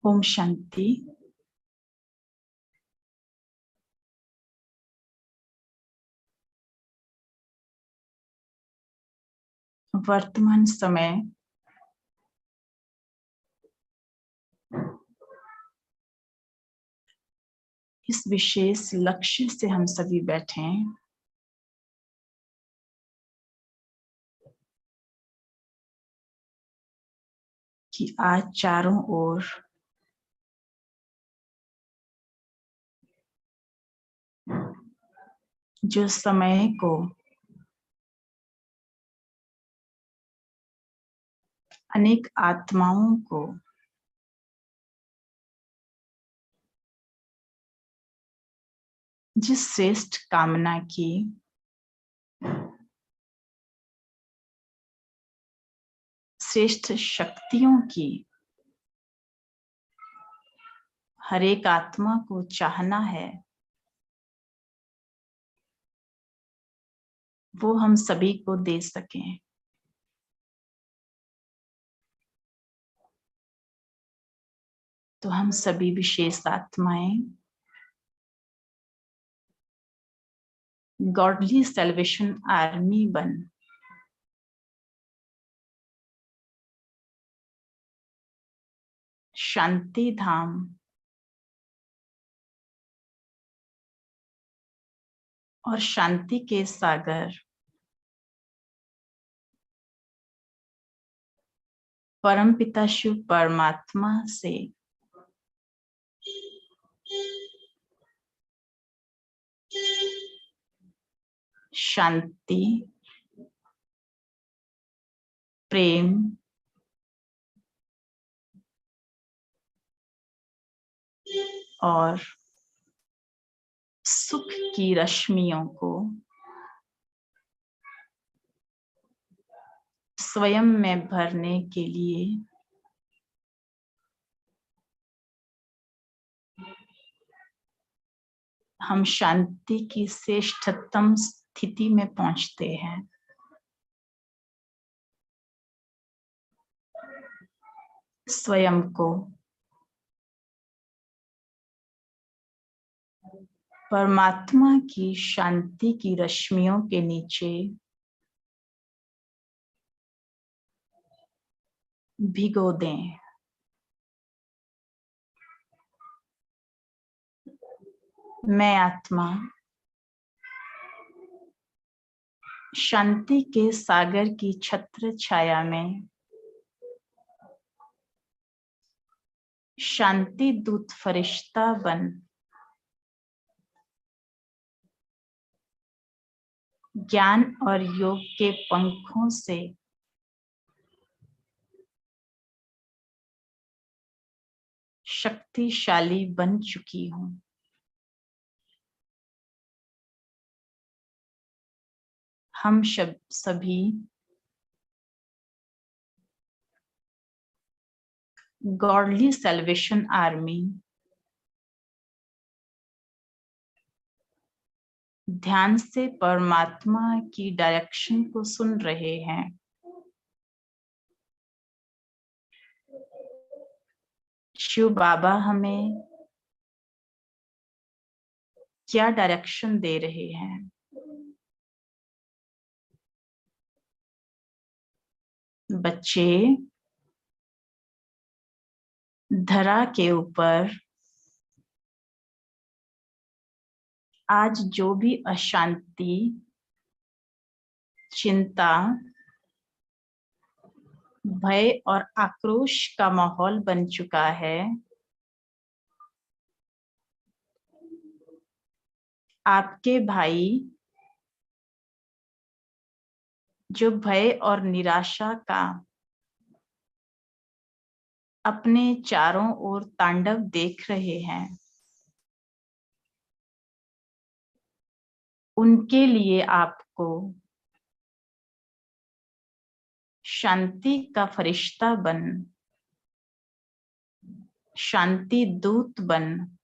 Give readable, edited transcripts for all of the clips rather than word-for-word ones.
ओम शांति। वर्तमान समय इस विशेष लक्ष्य से हम सभी बैठे हैं कि आज चारों ओर जो समय को अनेक आत्माओं को जिस श्रेष्ठ कामना की श्रेष्ठ शक्तियों की हर एक आत्मा को चाहना है, वो हम सभी को दे सकें। तो हम सभी विशेष आत्माएं गॉडली सेल्वेशन आर्मी बन शांति धाम और शांति के सागर परमपिता शिव परमात्मा से शांति, प्रेम और सुख की रश्मियों को स्वयं में भरने के लिए हम शांति की श्रेष्ठतम स्थिति में पहुंचते हैं। स्वयं को परमात्मा की शांति की रश्मियों के नीचे भिगो दें। मैं आत्मा शांति के सागर की छत्र छाया में शांति दूत फरिश्ता बन ज्ञान और योग के पंखों से शक्तिशाली बन चुकी हूं। हम सभी गॉडली सेल्वेशन आर्मी ध्यान से परमात्मा की डायरेक्शन को सुन रहे हैं। शिव बाबा हमें क्या डायरेक्शन दे रहे हैं? बच्चे धरा के ऊपर आज जो भी अशांति, चिंता, भय और आक्रोश का माहौल बन चुका है, आपके भाई जो भय और निराशा का अपने चारों ओर तांडव देख रहे हैं, उनके लिए आपको शांति का फरिश्ता बन, शांति दूत बन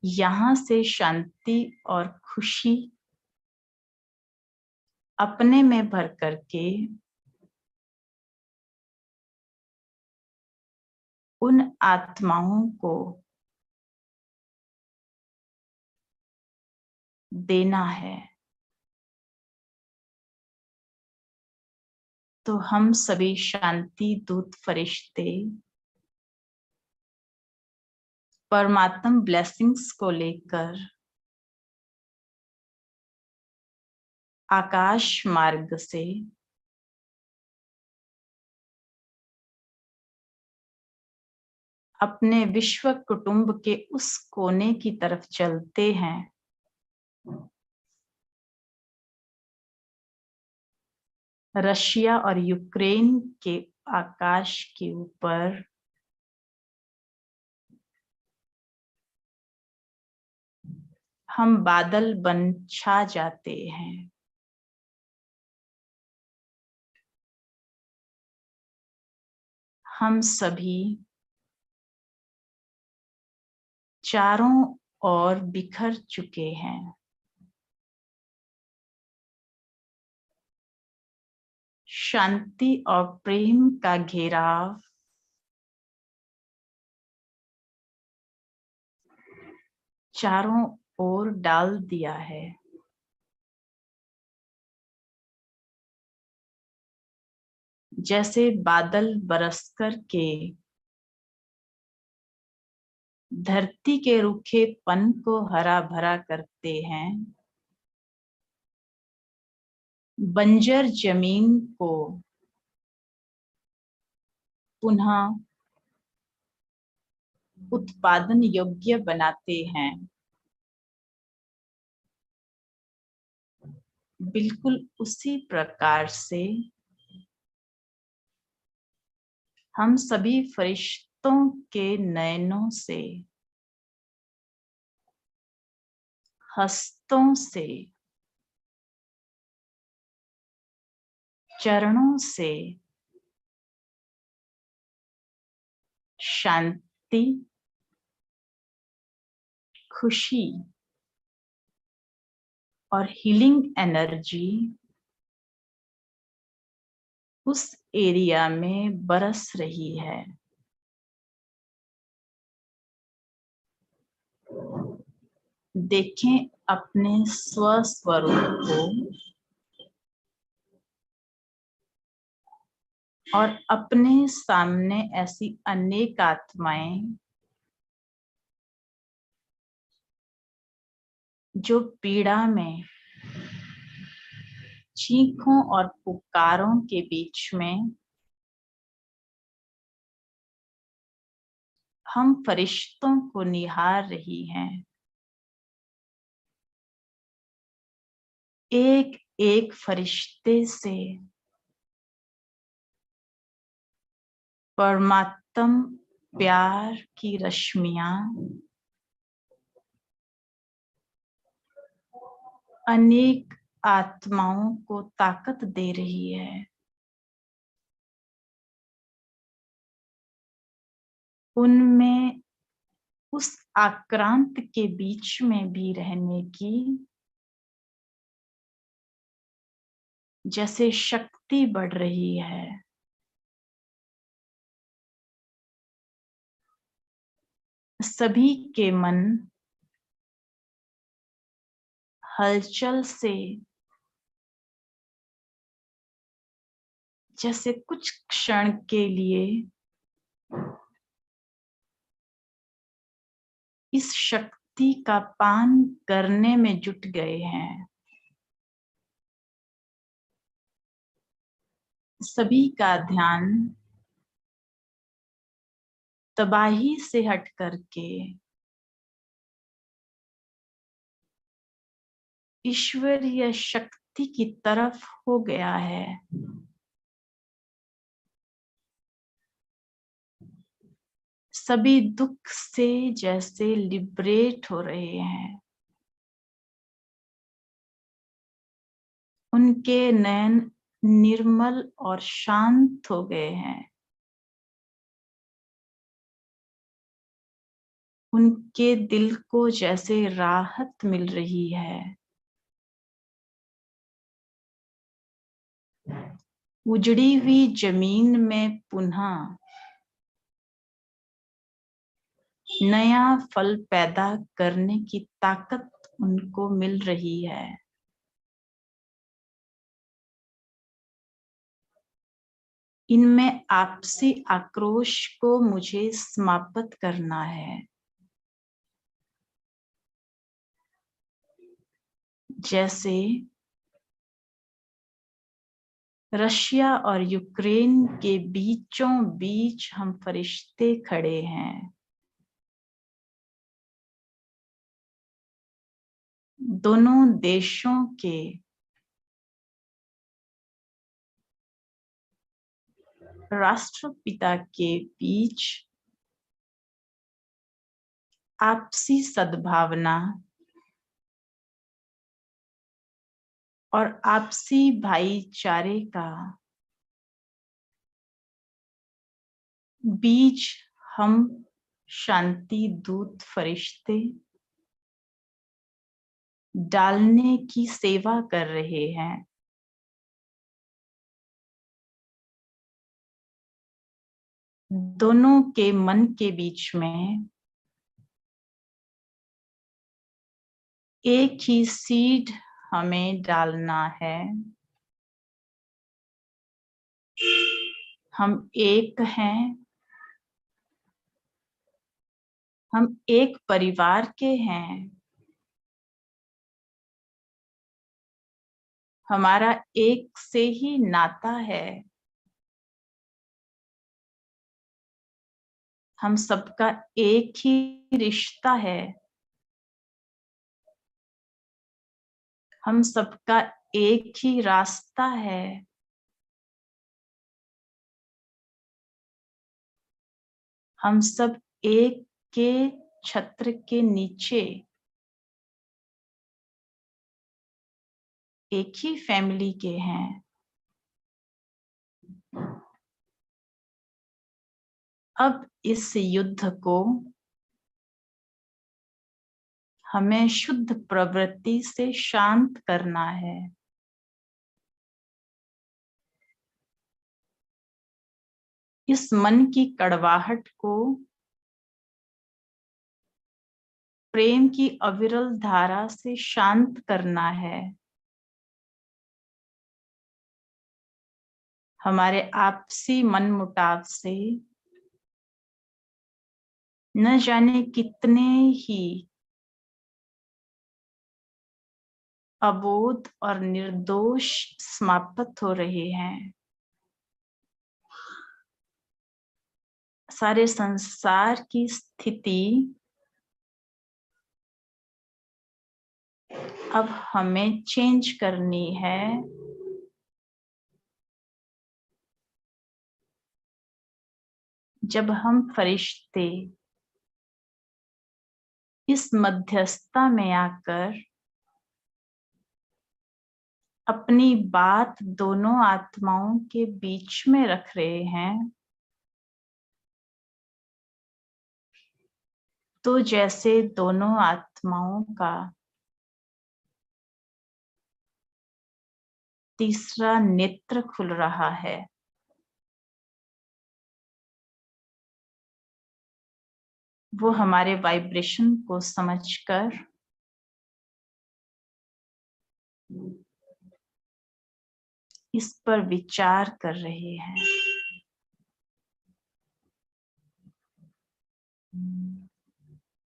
यहां से शांति और खुशी अपने में भर करके उन आत्माओं को देना है। तो हम सभी शांति दूत फरिश्ते परमात्म ब्लेसिंग्स को लेकर आकाश मार्ग से अपने विश्व कुटुंब के उस कोने की तरफ चलते हैं रशिया और यूक्रेन के आकाश के ऊपर हम बादल बन छा जाते हैं। हम सभी चारों ओर बिखर चुके हैं। शांति और प्रेम का घेराव चारों ओर डाल दिया है। जैसे बादल बरसकर के धरती के रूखेपन को हरा भरा करते हैं, बंजर जमीन को पुनः उत्पादन योग्य बनाते हैं। बिल्कुल उसी प्रकार से हम सभी फरिश्तों के नयनों से, हस्तों से, चरणों से शांति, खुशी और हीलिंग एनर्जी उस एरिया में बरस रही है। देखें अपने स्वस्वरूप को और अपने सामने ऐसी अनेक आत्माएं जो पीड़ा में चीखों और पुकारों के बीच में हम फरिश्तों को निहार रही हैं। एक एक फरिश्ते से परमात्म प्यार की रश्मियां अनेक आत्माओं को ताकत दे रही है। उनमें उस आक्रांत के बीच में भी रहने की जैसे शक्ति बढ़ रही है। सभी के मन हलचल से जैसे कुछ क्षण के लिए इस शक्ति का पान करने में जुट गए हैं। सभी का ध्यान तबाही से हट करके ईश्वरीय शक्ति की तरफ हो गया है। सभी दुख से जैसे लिबरेट हो रहे हैं। उनके नयन निर्मल और शांत हो गए हैं। उनके दिल को जैसे राहत मिल रही है। उजड़ी हुई जमीन में पुनः नया फल पैदा करने की ताकत उनको मिल रही है। इनमें आपसी आक्रोश को मुझे समाप्त करना है। जैसे रशिया और यूक्रेन के बीचों बीच हम फरिश्ते खड़े हैं। दोनों देशों के राष्ट्रपिता के बीच आपसी सद्भावना और आपसी भाईचारे का बीज हम शांति दूत फरिश्ते डालने की सेवा कर रहे हैं। दोनों के मन के बीच में एक ही सीड हमें डालना है। हम एक हैं। हम एक परिवार के हैं। हमारा एक से ही नाता है। हम सबका एक ही रिश्ता है। हम सबका एक ही रास्ता है। हम सब एक के छत्र के नीचे एक ही फैमिली के हैं। अब इस युद्ध को हमें शुद्ध प्रवृत्ति से शांत करना है। इस मन की कड़वाहट को प्रेम की अविरल धारा से शांत करना है। हमारे आपसी मनमुटाव से न जाने कितने ही अबोध और निर्दोष समाप्त हो रहे हैं। सारे संसार की स्थिति अब हमें चेंज करनी है। जब हम फरिश्ते इस मध्यस्थता में आकर अपनी बात दोनों आत्माओं के बीच में रख रहे हैं, तो जैसे दोनों आत्माओं का तीसरा नेत्र खुल रहा है। वो हमारे वाइब्रेशन को समझकर इस पर विचार कर रहे हैं।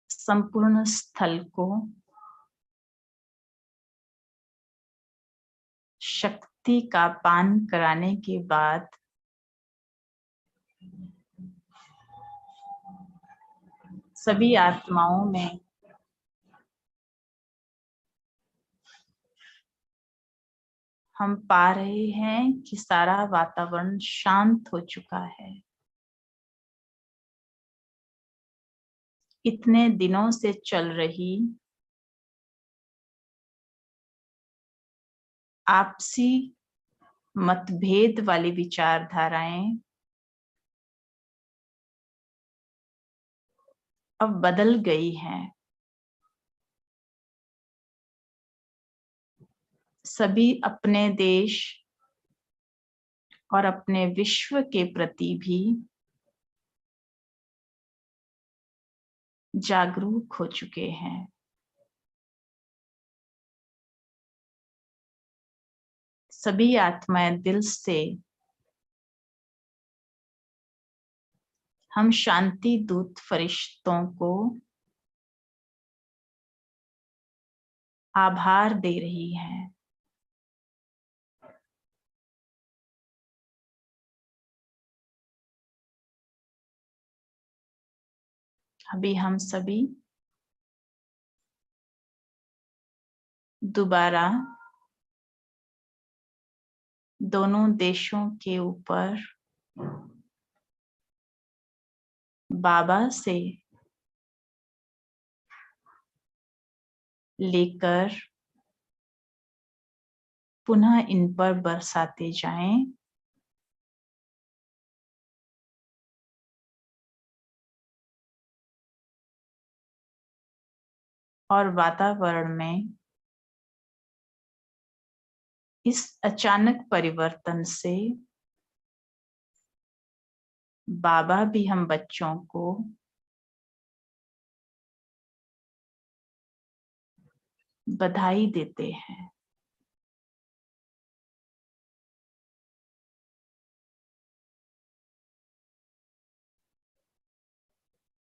संपूर्ण स्थल को शक्ति का पान कराने के बाद सभी आत्माओं में हम पा रहे हैं कि सारा वातावरण शांत हो चुका है। इतने दिनों से चल रही आपसी मतभेद वाली विचारधाराएं अब बदल गई हैं। सभी अपने देश और अपने विश्व के प्रति भी जागरूक हो चुके हैं। सभी आत्माएं दिल से हम शांति दूत फरिश्तों को आभार दे रही हैं। अभी हम सभी दोबारा दोनों देशों के ऊपर बाबा से लेकर पुनः इन पर बरसाते जाएं। और वातावरण में इस अचानक परिवर्तन से बाबा भी हम बच्चों को बधाई देते हैं।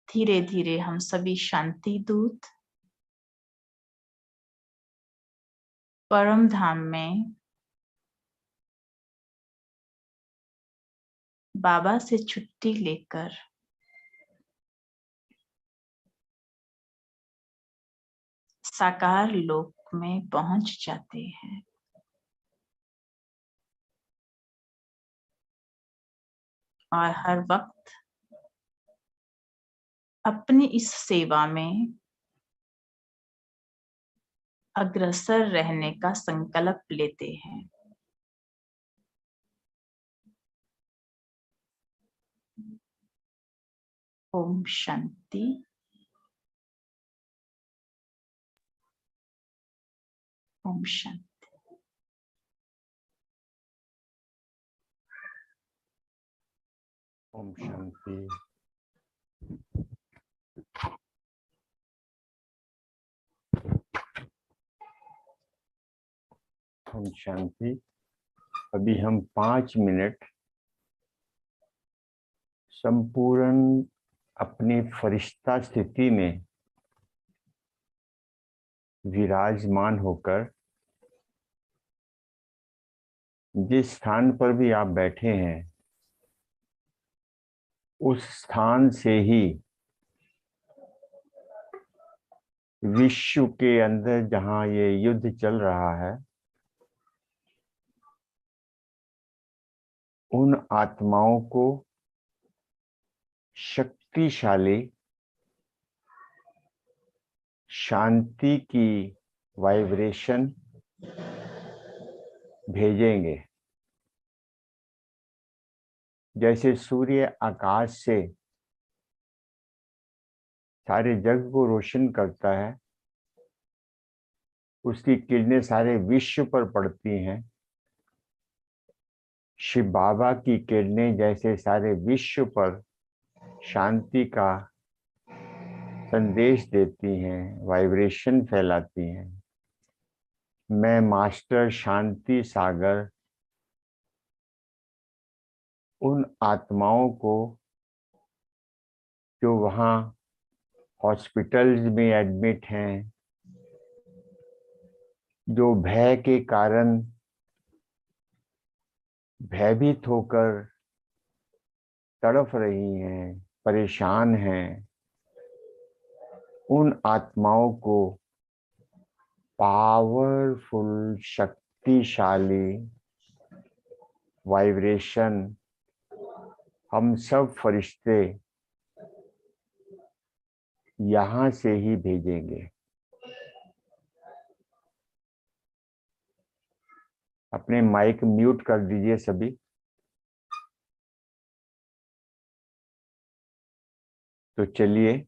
धीरे धीरे हम सभी शांति दूत परम धाम में बाबा से छुट्टी लेकर साकार लोक में पहुंच जाते हैं। और हर वक्त अपनी इस सेवा में अग्रसर रहने का संकल्प लेते हैं। ओम शांति। ओम शांति। ओम शांति। ओम शांति। अभी हम 5 मिनट संपूर्ण अपनी फरिश्ता स्थिति में विराजमान होकर जिस स्थान पर भी आप बैठे हैं उस स्थान से ही विश्व के अंदर जहां ये युद्ध चल रहा है उन आत्माओं को शक्तिशाली शांति की वाइब्रेशन भेजेंगे। जैसे सूर्य आकाश से सारे जग को रोशन करता है, उसकी किरणें सारे विश्व पर पड़ती हैं। शिव बाबा की किरणें जैसे सारे विश्व पर शांति का संदेश देती हैं, वाइब्रेशन फैलाती हैं। मैं मास्टर शांति सागर उन आत्माओं को जो वहाँ हॉस्पिटल्स में एडमिट हैं, जो भय के कारण भयभीत होकर तड़फ रही हैं, परेशान हैं, उन आत्माओं को पावरफुल शक्तिशाली वाइब्रेशन हम सब फरिश्ते यहाँ से ही भेजेंगे। अपने माइक म्यूट कर दीजिए सभी। तो चलिए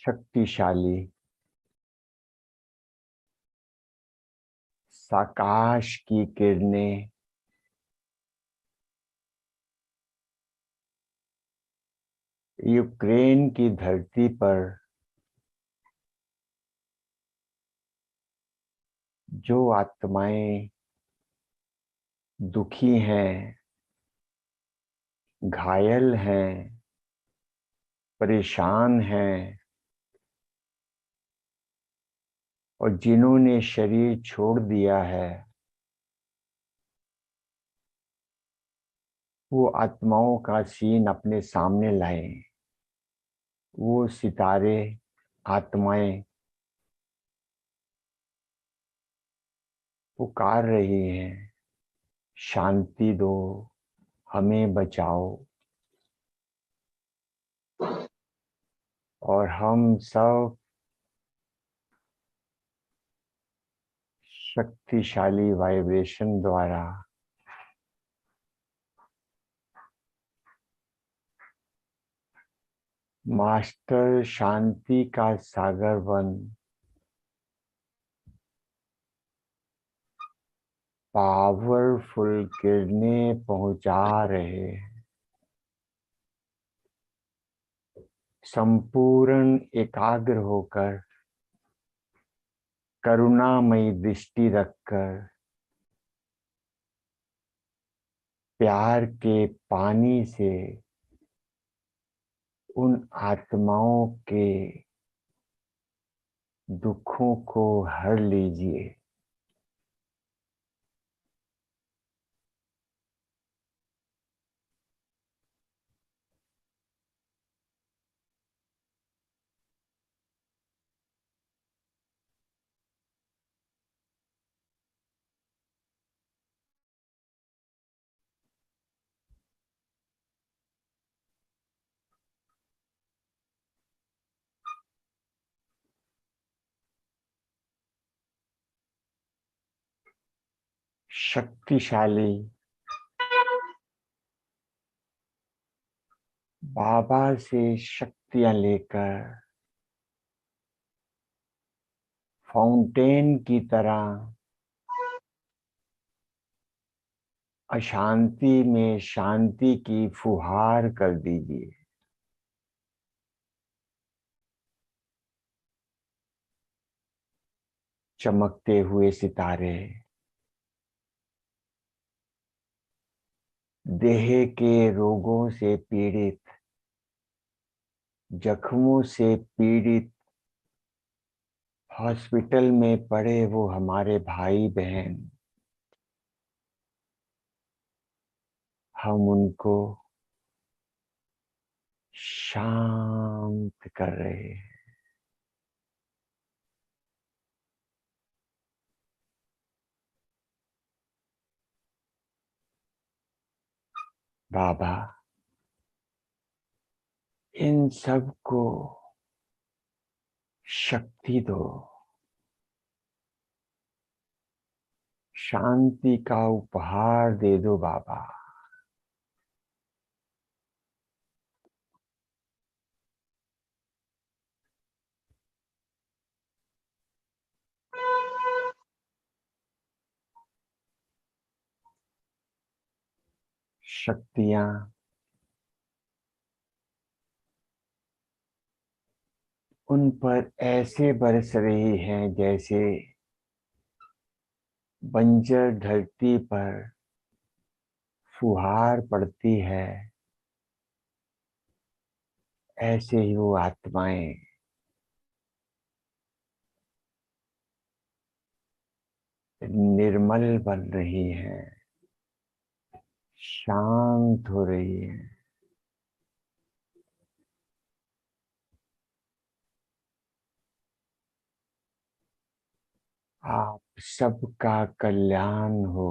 शक्तिशाली साकाश की किरणें यूक्रेन की धरती पर जो आत्माएं दुखी हैं, घायल हैं, परेशान हैं और जिन्होंने शरीर छोड़ दिया है, वो आत्माओं का सीन अपने सामने लाएं। वो सितारे, आत्माएं पुकार रही हैं, शांति दो, हमें बचाओ। और हम सब शक्तिशाली वाइब्रेशन द्वारा मास्टर शांति का सागर बन पावरफुल किरणें पहुंचा रहे हैं। संपूर्ण एकाग्र होकर करुणामयी दृष्टि रखकर प्यार के पानी से उन आत्माओं के दुखों को हर लीजिए। शक्तिशाली बाबा से शक्तियां लेकर फाउंटेन की तरह अशांति में शांति की फुहार कर दीजिए। चमकते हुए सितारे देह के रोगों से पीड़ित, जख्मों से पीड़ित, हॉस्पिटल में पड़े वो हमारे भाई बहन, हम उनको शांत कर रहे हैं। बाबा इन सब को शक्ति दो, शांति का उपहार दे दो बाबा। शक्तियां उन पर ऐसे बरस रही हैं जैसे बंजर धरती पर फुहार पड़ती है। ऐसे ही वो आत्माएं निर्मल बन रही हैं, शांत हो रही हैं। आप सबका कल्याण हो।